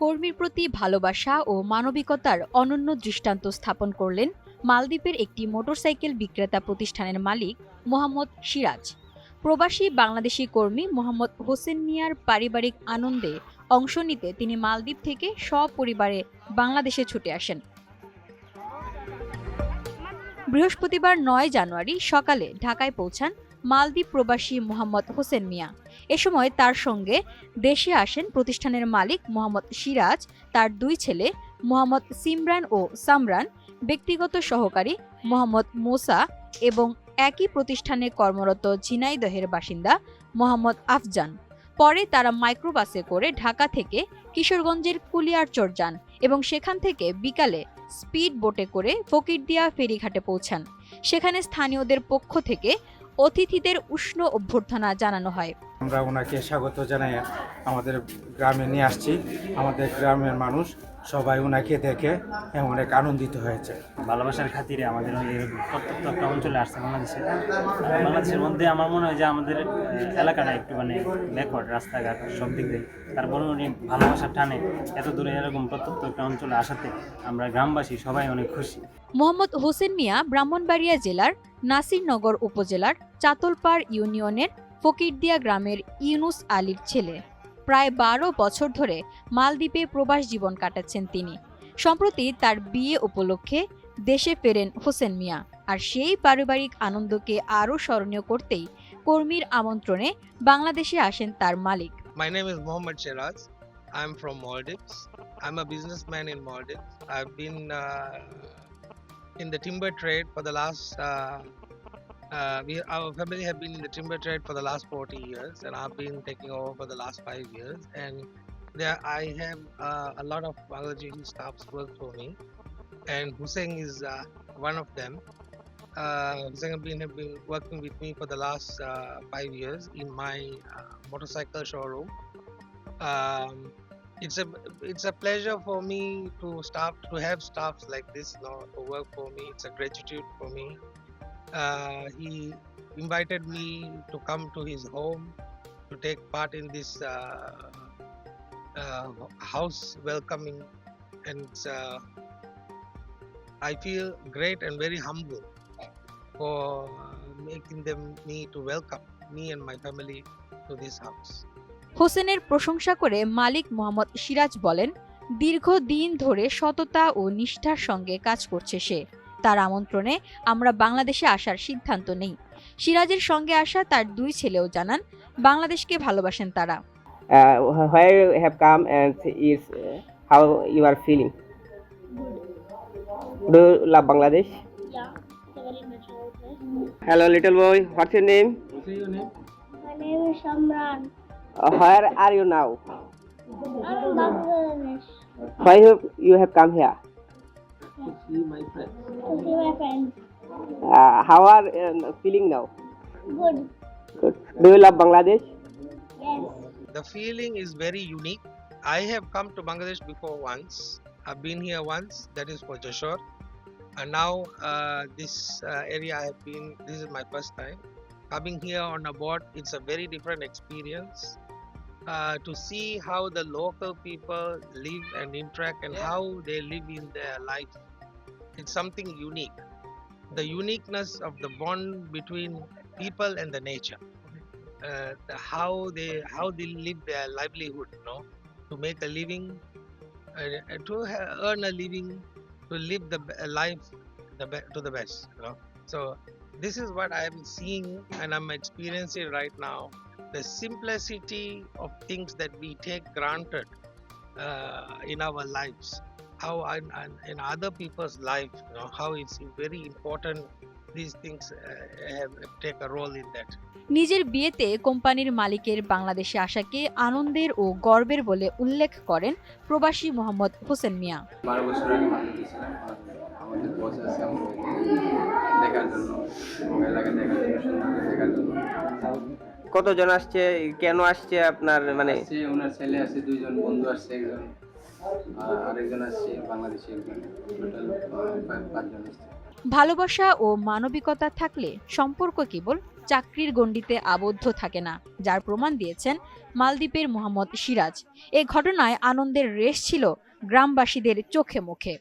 কর্মীর প্রতি ভালোবাসা ও মানবিকতার অনন্য দৃষ্টান্ত স্থাপন করলেন মালদ্বীপের একটি মোটরসাইকেল বিক্রেতা প্রতিষ্ঠানের মালিক মোহাম্মদ সিরাজ। প্রবাসী বাংলাদেশি কর্মী মোহাম্মদ হোসেন মিয়ার পারিবারিক আনন্দে অংশ নিতে তিনি মালদ্বীপ থেকে সপরিবারে বাংলাদেশে ছুটে আসেন। বৃহস্পতিবার ৯ জানুয়ারি সকালে ঢাকায় পৌঁছান মালদ্বীপ প্রবাসী মোহাম্মদ হোসেন মিয়া। এ সময় তার সঙ্গে দেশে আসেন প্রতিষ্ঠানের মালিক মোহাম্মদ সিরাজ, তার দুই ছেলে মোহাম্মদ সিমরান ও সামরান, ব্যক্তিগত সহকারী মোহাম্মদ মোসা এবং একই প্রতিষ্ঠানে কর্মরত ঝিনাইদহের বাসিন্দা মোহাম্মদ আফজান। পরে তারা মাইক্রোবাসে করে ঢাকা থেকে কিশোরগঞ্জের কুলিয়ারচর যান এবং সেখান থেকে বিকালে স্পিড বোটে করে ফকিরদিয়া ফেরিঘাটে পৌঁছান। সেখানে স্থানীয়দের পক্ষ থেকে অতিথিদের উষ্ণ অভ্যর্থনা জানানো হয়। আমরা ওনাকে স্বাগত জানাই আমাদের গ্রামে নিয়ে আসছি। আমাদের গ্রামের মানুষ সবাই ওনাকে দেখে অনেক আনন্দিত হয়েছে। ভালোবাসার খাতিরে আমাদের প্রত্যন্ত একটা অঞ্চলে আসছে বাংলাদেশের মধ্যে আমার মনে হয় যে আমাদের এলাকাটা একটু ব্যাকওয়ার্ড, রাস্তাঘাট সব দিক দিয়ে, তারপরে উনি ভালোবাসার টানে এত দূরে এরকম প্রত্যন্ত একটা অঞ্চলে আসাতে আমরা গ্রামবাসী সবাই অনেক খুশি। মোহাম্মদ হোসেন মিয়া ব্রাহ্মণবাড়িয়া জেলার নাসিরনগর উপজেলার চাতলপাড় ইউনিয়নের ফকিরদিয়া গ্রামের ইউনুস আলীর ছেলে। প্রায় ১২ বছর ধরে মালদ্বীপে প্রবাস জীবন কাটাচ্ছেন তিনি। সম্প্রতি তার বিয়ে উপলক্ষে দেশে ফেরেন হোসেন মিয়া। আর সেই পারিবারিক আনন্দকে আরও স্মরণীয় করতেই কর্মীর আমন্ত্রণে বাংলাদেশে আসেন তার মালিক। My name is Mohammad Shiraz. I'm from Maldives. I'm a businessman in Maldives. I've been in the timber trade for the last our family have been in the timber trade for the last 40 years, and I've been taking over for the last 5 years. And there I have a lot of Bangladeshi staffs work for me, and Hussein is one of them. Hussein have been working with me for the last 5 years in my motorcycle showroom. It's a pleasure for me to have staffs like this now to work for me. It's a gratitude for me. He invited me to come to his home to take part in this house welcoming, and I feel great and very humble for making me to welcome me and my family to this house. হোসেনের প্রশংসা করে মালিক মোহাম্মদ সিরাজ বলেন, দীর্ঘদিন ধরে সততা ও নিষ্ঠার সঙ্গে কাজ করছে সে। তার আমন্ত্রণে আমরা বাংলাদেশে আসার সিদ্ধান্ত নেই। সিরাজের সঙ্গে আসা তার দুই ছেলেও জানান বাংলাদেশকে ভালোবাসেন তারা। Where you have come and is how you are feeling? Do you love Bangladesh? Yeah, it's a very natural place. Hello, little boy. What's your name? My name is Shamran. Where are you now? I'm in Bangladesh Why you have come here? to see my friends. How are you feeling now? Good. Good. Do you love Bangladesh? Yes. The feeling is very unique. I have come to Bangladesh before once. I've been here once, that is for Joshore. And now this area I have been, this is my first time. Coming here on a boat, it's a very different experience. To see how the local people live and interact and how they live in their life. It's something unique. The uniqueness of the bond between people and the nature. How they live their livelihood, to make a living, to earn a living, to live the life to the best. So this is what I am seeing and I'm experiencing right now. The simplicity of things that we take granted in our lives, how in other people's life, how it's very important. These things take a role in that. নিজের বিয়েতে কোম্পানির মালিকের বাংলাদেশে আসাকে আনন্দের ও গর্বের বলে উল্লেখ করেন প্রবাসী মোহাম্মদ হোসেন মিয়া। 12 বছর আগে মালদ্বীপ গেছিলাম, আমাদের বস আছে দেখার জন্য, এলাকা দেখার জন্য, সুন্দর দেখার জন্য। কতজন আসছে, কেন আসছে আপনার ওনার ছেলে আছে, 2 জন বন্ধু আসছে, একজন আরেকজন আসছে বাংলাদেশি, একজন, টোটাল 5 জন আসছে। ভালোবাসা ও মানবিকতা থাকলে সম্পর্ক কেবল চাকরির গণ্ডিতে আবদ্ধ থাকে না, যার প্রমাণ দিয়েছেন মালদ্বীপের মোহাম্মদ সিরাজ। এই ঘটনায় আনন্দের রেশ ছিল গ্রামবাসীদের চোখে মুখে।